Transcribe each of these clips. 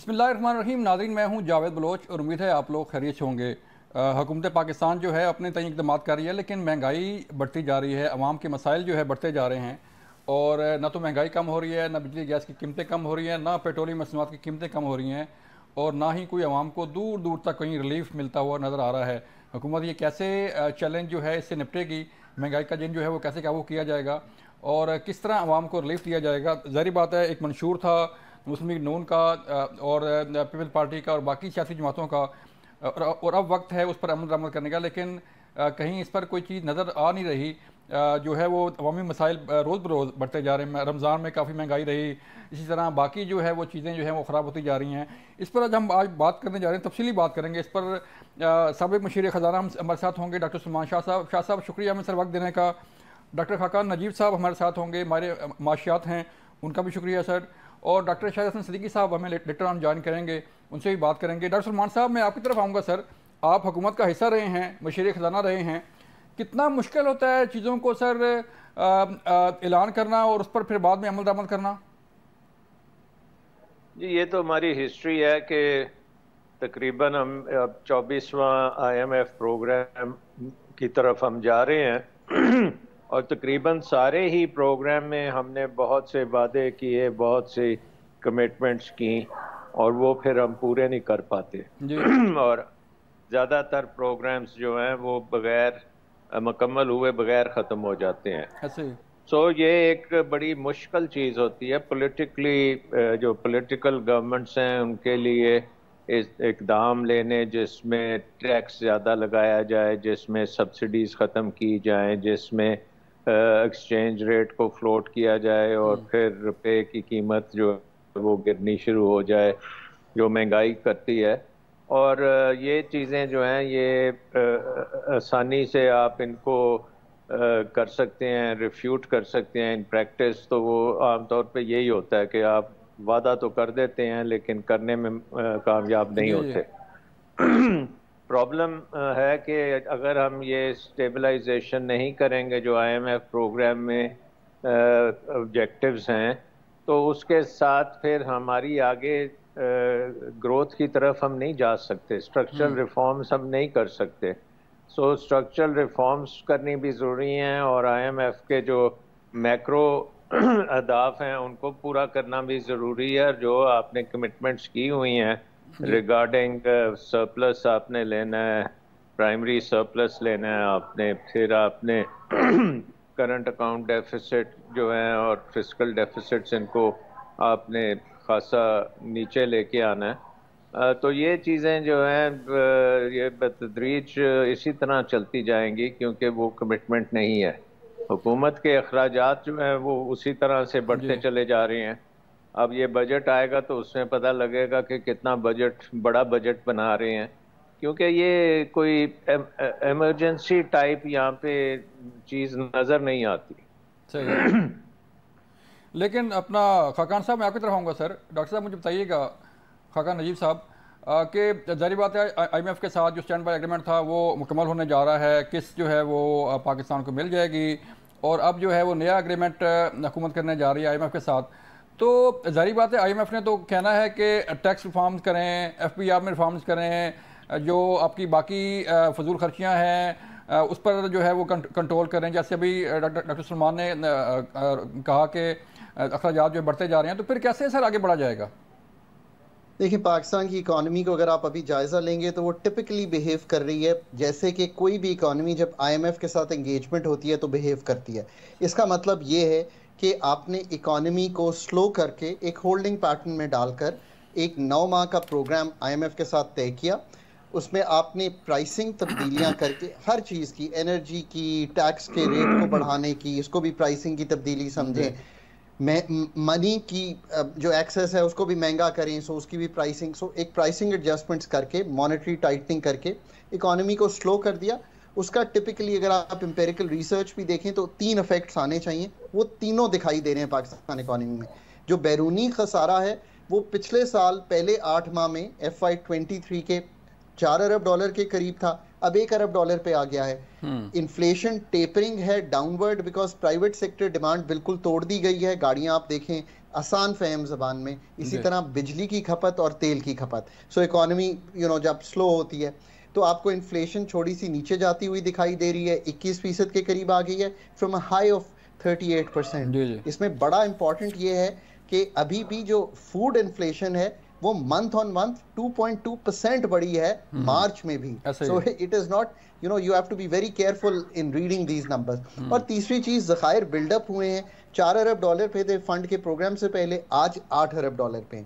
बिस्मिल्लाहिर्रहमानिर्रहीम। नाज़रीन, मैं हूं जावेद बलोच और उम्मीद है आप लोग खैरियत से होंगे। हुकूमत पाकिस्तान जो है अपने तय इक़दाम कर रही है, लेकिन महंगाई बढ़ती जा रही है, अवाम के मसाइल जो है बढ़ते जा रहे हैं। और ना तो महंगाई कम हो रही है, ना बिजली गैस की कीमतें कम हो रही हैं, ना पेट्रोलियम मसनूआत की कीमतें कम हो रही हैं, और ना ही कोई अवाम को दूर दूर तक कहीं रिलीफ मिलता हुआ नज़र आ रहा है। हुकूमत ये कैसे चैलेंज जो है इससे निपटेगी, महंगाई का जिन जो है वो कैसे काबू किया जाएगा और किस तरह अवाम को रिलीफ दिया जाएगा। ज़ाहिर बात है, एक मंशूर था मुस्लिम लीग नून का और पीपल्स पार्टी का और बाकी सियासी जमातों का, और अब वक्त है उस पर अमल दरामद करने का, लेकिन कहीं इस पर कोई चीज़ नज़र आ नहीं रही। जो है वो अवामी मसाइल रोज़ बरोज़ बढ़ते जा रहे हैं। रमज़ान में काफ़ी महंगाई रही, इसी तरह बाकी जो है वो चीज़ें जो हैं वो ख़राब होती जा रही हैं। इस पर आज बात करने जा रहे हैं, तफसीली बात करेंगे इस पर। साबिक़ मुशीर ख़ज़ाना हमारे साथ होंगे डॉक्टर सलमान शाह साहब। शाह साहब, शुक्रिया हमें सर वक्त देने का। डॉक्टर खाकान नजीब साहब हमारे साथ होंगे, हमारे माशियात हैं, उनका भी शुक्रिया सर। और डॉक्टर शाहिद हसन सिद्दीकी साहब हमें लेटर ऑन ज्वाइन करेंगे, उनसे भी बात करेंगे। डॉक्टर सलमान साहब, मैं आपकी तरफ आऊँगा सर। आप हुकूमत का हिस्सा रहे हैं, मुशीर ख़ज़ाना रहे हैं, कितना मुश्किल होता है चीज़ों को सर ऐलान करना और उस पर फिर बाद में अमल दरामद करना? जी, ये तो हमारी हिस्ट्री है कि तकरीबन हम अब 24वां IMF प्रोग्राम की तरफ हम जा रहे हैं और तकरीबन सारे ही प्रोग्राम में हमने बहुत से वादे किए, बहुत सी कमिटमेंट्स की, और वो फिर हम पूरे नहीं कर पाते और ज़्यादातर प्रोग्राम्स जो हैं वो बगैर मुकम्मल हुए बगैर ख़त्म हो जाते हैं। ये एक बड़ी मुश्किल चीज़ होती है पॉलिटिकली। जो पॉलिटिकल गवर्नमेंट्स हैं उनके लिए इक़दाम लेने जिसमें टैक्स ज़्यादा लगाया जाए, जिसमें सब्सिडीज़ ख़त्म की जाएं, जिसमें एक्सचेंज रेट को फ्लोट किया जाए और फिर रुपए की कीमत जो वो गिरनी शुरू हो जाए, जो महंगाई करती है। और ये चीज़ें जो हैं ये आसानी से आप इनको कर सकते हैं, रिफ्यूट कर सकते हैं इन प्रैक्टिस। तो वो आमतौर पे यही होता है कि आप वादा तो कर देते हैं लेकिन करने में कामयाब नहीं होते। प्रॉब्लम है कि अगर हम ये स्टेबलाइजेशन नहीं करेंगे जो IMF प्रोग्राम में ऑब्जेक्टिव्स हैं, तो उसके साथ फिर हमारी आगे ग्रोथ की तरफ हम नहीं जा सकते, स्ट्रक्चरल रिफॉर्म्स हम नहीं कर सकते। स्ट्रक्चरल रिफॉर्म्स करनी भी ज़रूरी हैं और IMF के जो मैक्रो अहदाफ हैं उनको पूरा करना भी ज़रूरी है। जो आपने कमिटमेंट्स की हुई हैं रिगार्डिंग सरप्लस आपने लेना है, प्राइमरी सरप्लस लेना है आपने, फिर आपने करंट अकाउंट डेफिसिट जो है और फिस्कल डेफिसिट्स इनको आपने खासा नीचे लेके आना है। तो ये चीज़ें जो हैं ये बतदरीज इसी तरह चलती जाएंगी क्योंकि वो कमिटमेंट नहीं है। हुकूमत के अखराजात जो हैं वो उसी तरह से बढ़ते चले जा रहे हैं। अब ये बजट आएगा तो उसमें पता लगेगा कि कितना बड़ा बजट बना रहे हैं, क्योंकि ये कोई इमरजेंसी टाइप यहाँ पे चीज़ नज़र नहीं आती। सही लेकिन अपना खाकान साहब, मैं आपकी तरफ आऊँगा सर। डॉक्टर साहब मुझे बताइएगा, खाकान नजीब साहब, कि जारी बात है IMF के साथ जो स्टैंड बाय एग्रीमेंट था वो मुकम्मल होने जा रहा है, किस्त जो है वो पाकिस्तान को मिल जाएगी और अब जो है वो नया एग्रीमेंट हुकूमत करने जा रही है IMF के साथ। तो जारी बात है IMF ने तो कहना है कि टैक्स रिफॉर्म्स करें, FBR में रिफॉर्म्स करें, जो आपकी बाकी फजूल खर्चियाँ हैं उस पर जो है वो कंट्रोल करें। जैसे अभी डॉक्टर सलमान ने कहा कि अखराजात जो बढ़ते जा रहे हैं, तो फिर कैसे सर आगे बढ़ा जाएगा? देखिए, पाकिस्तान की इकॉनमी को अगर आप अभी जायज़ा लेंगे तो वो टिपिकली बिहेव कर रही है जैसे कि कोई भी इकॉनमी जब IMF के साथ एंगेजमेंट होती है तो बिहेव करती है। इसका मतलब ये है कि आपने इकॉनमी को स्लो करके एक होल्डिंग पैटर्न में डालकर एक 9 माह का प्रोग्राम IMF के साथ तय किया। उसमें आपने प्राइसिंग तब्दीलियां करके हर चीज़ की, एनर्जी की, टैक्स के रेट को बढ़ाने की, इसको भी प्राइसिंग की तब्दीली समझें, मनी की जो एक्सेस है उसको भी महंगा करें, सो उसकी भी प्राइसिंग, सो एक प्राइसिंग एडजस्टमेंट्स करके, मॉनेटरी टाइटनिंग करके इकॉनमी को स्लो कर दिया। उसका टिपिकली अगर आप एम्पेरिकल रिसर्च भी देखें तो 3 इफेक्ट्स आने चाहिए, वो तीनों दिखाई दे रहे हैं पाकिस्तान इकॉनमी में। जो बैरूनी खसारा है वो पिछले साल पहले 8 माह में FY23 के $4 अरब के करीब था, अब $1 अरब पे आ गया है। इन्फ्लेशन टेपरिंग है downward, because private sector demand बिल्कुल तोड़ दी गई है। गाड़ियां आप देखें आसान फहम जबान में, इसी तरह बिजली की खपत और तेल की खपत। सो इकोनॉमी जब स्लो होती है तो आपको इन्फ्लेशन थोड़ी सी नीचे जाती हुई दिखाई दे रही है, 21% के करीब आ गई है फ्रॉम अ हाई ऑफ 38%। इसमें बड़ा इंपॉर्टेंट ये है कि अभी भी जो फूड इन्फ्लेशन है वो मंथ ऑन मंथ 2.2% बढ़ी है मार्च में भी। So it is not, you have to be very careful in reading these numbers. और तीसरी चीज, ज़खायर बिल्डअप हुए हैं, $4 अरब पे थे फंड के प्रोग्राम से पहले, आज $8 अरब पे।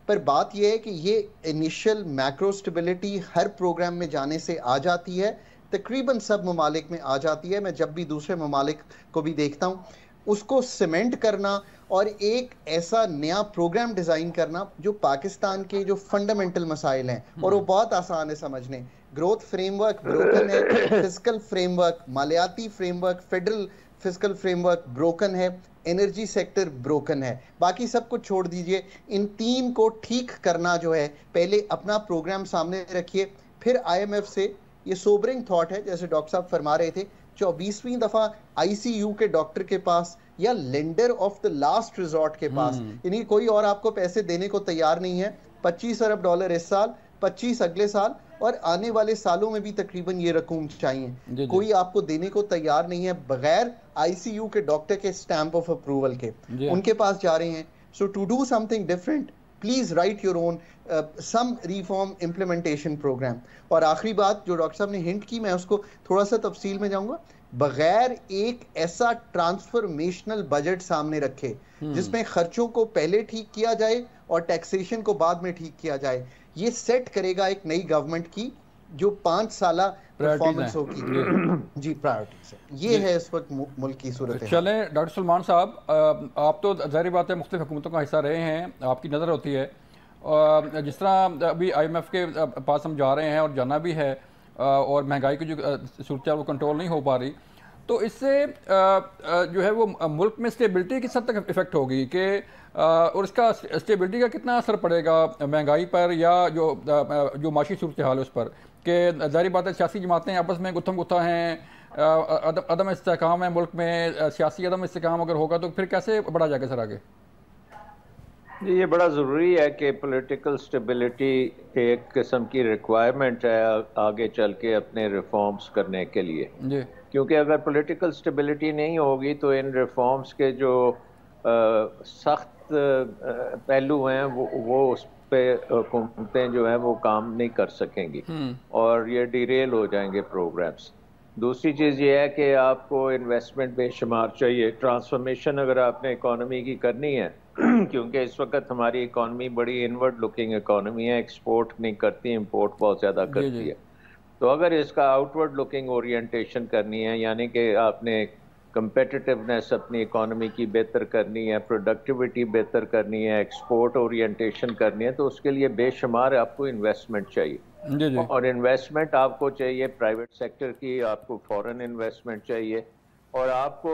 पर बात यह है कि ये इनिशियल मैक्रो स्टेबिलिटी हर प्रोग्राम में जाने से आ जाती है, तकरीबन सब ममालिक में आ जाती है। मैं जब भी दूसरे ममालिक को भी देखता हूँ, उसको सीमेंट करना और एक ऐसा नया प्रोग्राम डिजाइन करना जो पाकिस्तान के जो फंडामेंटल मसाइल हैं, और वो बहुत आसान है समझने। ग्रोथ फ्रेमवर्क ब्रोकन है, फिस्कल फ्रेमवर्क, मालियाती framework, federal fiscal framework broken है, एनर्जी सेक्टर ब्रोकन है। बाकी सब कुछ छोड़ दीजिए, इन तीन को ठीक करना जो है, पहले अपना प्रोग्राम सामने रखिए, फिर IMF से ये सोबरिंग थॉट है, जैसे डॉक्टर साहब फरमा रहे थे, 24वीं दफा ICU के डॉक्टर के पास या lender of the last resort के पास, यानी कोई और आपको पैसे देने को तैयार नहीं है। $25 अरब इस साल, 25 अगले साल, और आने वाले सालों में भी तकरीबन ये रकूम चाहिए। कोई आपको देने को तैयार नहीं है बगैर ICU के डॉक्टर के स्टैंप ऑफ अप्रूवल के, उनके पास जा रहे हैं। So to do something different, please write your own some reform implementation programme. और आखिरी बात जो डॉक्टर साहब ने हिंट की, मैं उसको थोड़ा सा तफसील में जाऊंगा। बगैर एक ऐसा ट्रांसफॉर्मेशनल बजट सामने रखे जिसमें खर्चों को पहले ठीक किया जाए और टैक्सेशन को बाद में ठीक किया जाए, ये सेट करेगा एक नई गवर्नमेंट की जो 5 साला परफॉर्मेंस होगी। जी, प्रायोरिटीज है, ये है इस वक्त मुल्क की सूरत है। चलें डॉक्टर सलमान साहब, आप तो ज़ाहिर बात है मुख्तलिफ हुकूमतों का हिस्सा रहे हैं, आपकी नज़र होती है। जिस तरह अभी IMF के पास हम जा रहे हैं और जाना भी है, और महंगाई की जो सूरत है वो कंट्रोल नहीं हो पा रही, तो इससे जो है वो मुल्क में स्टेबिलिटी किस हद तक इफेक्ट होगी कि और इसका स्टेबिलिटी का कितना असर पड़ेगा महंगाई पर या जो माशी सूरत हाल है उस पर, कि ज़ाहिर बात है सियासी जमातें आपस में गुत्थम गुत्था हैं, अदम इस्तेहकाम है मुल्क में, सियासी अदम इस्तेहकाम अगर होगा तो फिर कैसे बढ़ा जाएगा सर आगे? ये बड़ा ज़रूरी है कि पॉलिटिकल स्टेबिलिटी एक किस्म की रिक्वायरमेंट है आगे चल के अपने रिफॉर्म्स करने के लिए जी। क्योंकि अगर पॉलिटिकल स्टेबिलिटी नहीं होगी तो इन रिफॉर्म्स के जो सख्त पहलू हैं वो उस पे हुकूमतें जो हैं वो काम नहीं कर सकेंगी और ये डिरेल हो जाएंगे प्रोग्राम्स। दूसरी चीज़ ये है कि आपको इन्वेस्टमेंट बेशुमार चाहिए। ट्रांसफॉर्मेशन अगर आपने इकोनॉमी की करनी है क्योंकि इस वक्त हमारी इकोनॉमी बड़ी इनवर्ड लुकिंग इकोनॉमी है, एक्सपोर्ट नहीं करती, इंपोर्ट बहुत ज़्यादा करती है। तो अगर इसका आउटवर्ड लुकिंग ओरिएंटेशन करनी है, यानी कि आपने कंपेटिटिवनेस अपनी इकोनॉमी की बेहतर करनी है, प्रोडक्टिविटी बेहतर करनी है, एक्सपोर्ट ओरिएंटेशन करनी है, तो उसके लिए बेशुमार आपको इन्वेस्टमेंट चाहिए जी। और इन्वेस्टमेंट आपको चाहिए प्राइवेट सेक्टर की, आपको फॉरेन इन्वेस्टमेंट चाहिए, और आपको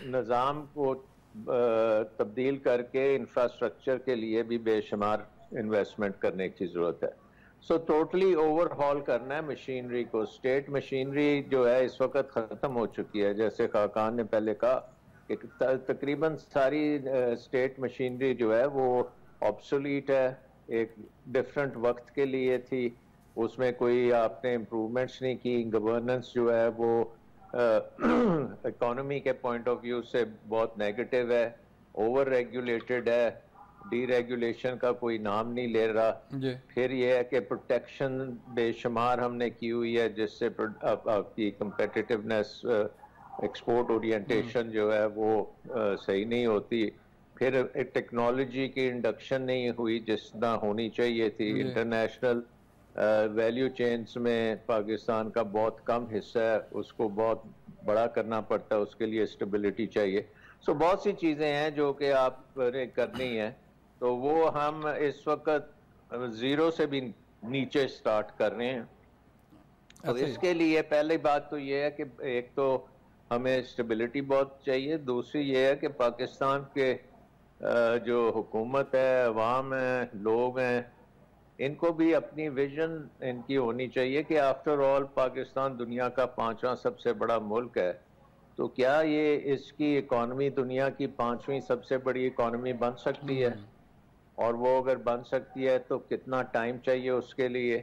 निज़ाम को तब्दील करके इंफ्रास्ट्रक्चर के लिए भी बेशुमार इन्वेस्टमेंट करने की ज़रूरत है। सो टोटली ओवरहॉल करना है मशीनरी को। स्टेट मशीनरी जो है इस वक्त ख़त्म हो चुकी है, जैसे खाकान ने पहले कहा कि तकरीबन सारी स्टेट मशीनरी जो है वो ऑब्सोलीट है, एक डिफरेंट वक्त के लिए थी, उसमें कोई आपने इम्प्रूवमेंट्स नहीं की। गवर्नेंस जो है वो इकोनॉमी के पॉइंट ऑफ व्यू से बहुत नेगेटिव है, ओवर रेगुलेटेड है, डीरेगुलेशन का कोई नाम नहीं ले रहा। फिर ये है कि प्रोटेक्शन बेशुमार हमने की हुई है, जिससे आपकी कंपेटिटिवनेस, एक्सपोर्ट ओरिएंटेशन जो है वो सही नहीं होती। फिर टेक्नोलॉजी की इंडक्शन नहीं हुई जिस तरह होनी चाहिए थी। इंटरनेशनल वैल्यू चेन्स में पाकिस्तान का बहुत कम हिस्सा है, उसको बहुत बड़ा करना पड़ता है, उसके लिए स्टेबिलिटी चाहिए। सो बहुत सी चीज़ें हैं जो कि आपने करनी है, तो वो हम इस वक्त ज़ीरो से भी नीचे स्टार्ट कर रहे हैं। तो इसके लिए पहली बात तो ये है कि एक तो हमें स्टेबिलिटी बहुत चाहिए, दूसरी ये है कि पाकिस्तान के जो हुकूमत है, अवाम है, लोग हैं, इनको भी अपनी विजन इनकी होनी चाहिए कि आफ्टर ऑल पाकिस्तान दुनिया का 5वां सबसे बड़ा मुल्क है, तो क्या ये इसकी इकॉनमी दुनिया की 5वीं सबसे बड़ी इकॉनमी बन सकती है? और वो अगर बन सकती है तो कितना टाइम चाहिए उसके लिए,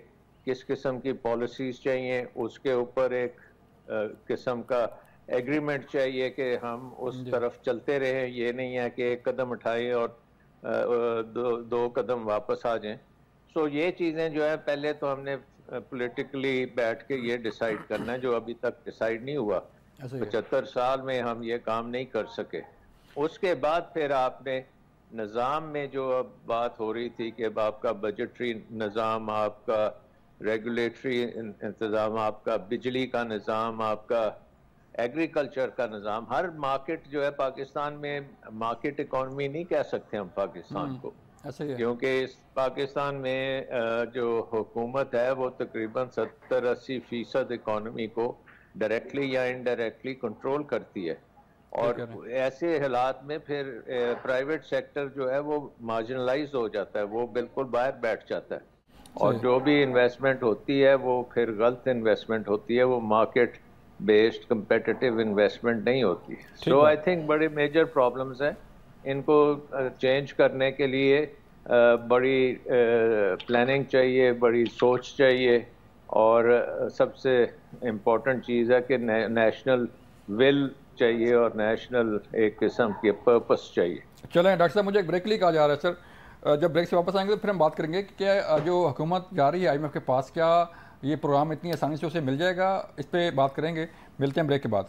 किस किस्म की पॉलिसीज चाहिए, उसके ऊपर एक किस्म का एग्रीमेंट चाहिए कि हम उस तरफ चलते रहें। ये नहीं है कि एक कदम उठाएं और दो कदम वापस आ जाएं। सो ये चीज़ें जो है पहले तो हमने पॉलिटिकली बैठ के ये डिसाइड करना है, जो अभी तक डिसाइड नहीं हुआ। 75 साल में हम ये काम नहीं कर सके। उसके बाद फिर आपने निज़ाम में जो अब बात हो रही थी कि आपका बजटरी निज़ाम, आपका रेगुलेटरी इंतज़ाम, आपका बिजली का निज़ाम, आपका एग्रीकल्चर का निज़ाम, हर मार्केट जो है पाकिस्तान में, मार्केट इकॉनमी नहीं कह सकते हम पाकिस्तान को, क्योंकि इस पाकिस्तान में जो हुकूमत है वो तकरीबन 70-80% इकॉनमी को डायरेक्टली या इनडायरेक्टली कंट्रोल करती है। और ऐसे हालात में फिर प्राइवेट सेक्टर जो है वो मार्जिनलाइज हो जाता है, वो बिल्कुल बाहर बैठ जाता है, और जो भी इन्वेस्टमेंट होती है वो फिर गलत इन्वेस्टमेंट होती है, वो मार्केट बेस्ड कंपेटिटिव इन्वेस्टमेंट नहीं होती। सो आई थिंक बड़े मेजर प्रॉब्लम्स हैं, इनको चेंज करने के लिए बड़ी प्लानिंग चाहिए, बड़ी सोच चाहिए, और सबसे इम्पोर्टेंट चीज़ है कि नेशनल विल चाहिए और नेशनल एक किस्म के पर्पस चाहिए। चलें डॉक्टर साहब, मुझे एक ब्रेक लिए कहा जा रहा है सर, जब ब्रेक से वापस आएंगे तो फिर हम बात करेंगे कि क्या जो हुकूमत जा रही है IMF के पास, क्या ये प्रोग्राम इतनी आसानी से उसे मिल जाएगा, इस पर बात करेंगे। मिलते हैं ब्रेक के बाद।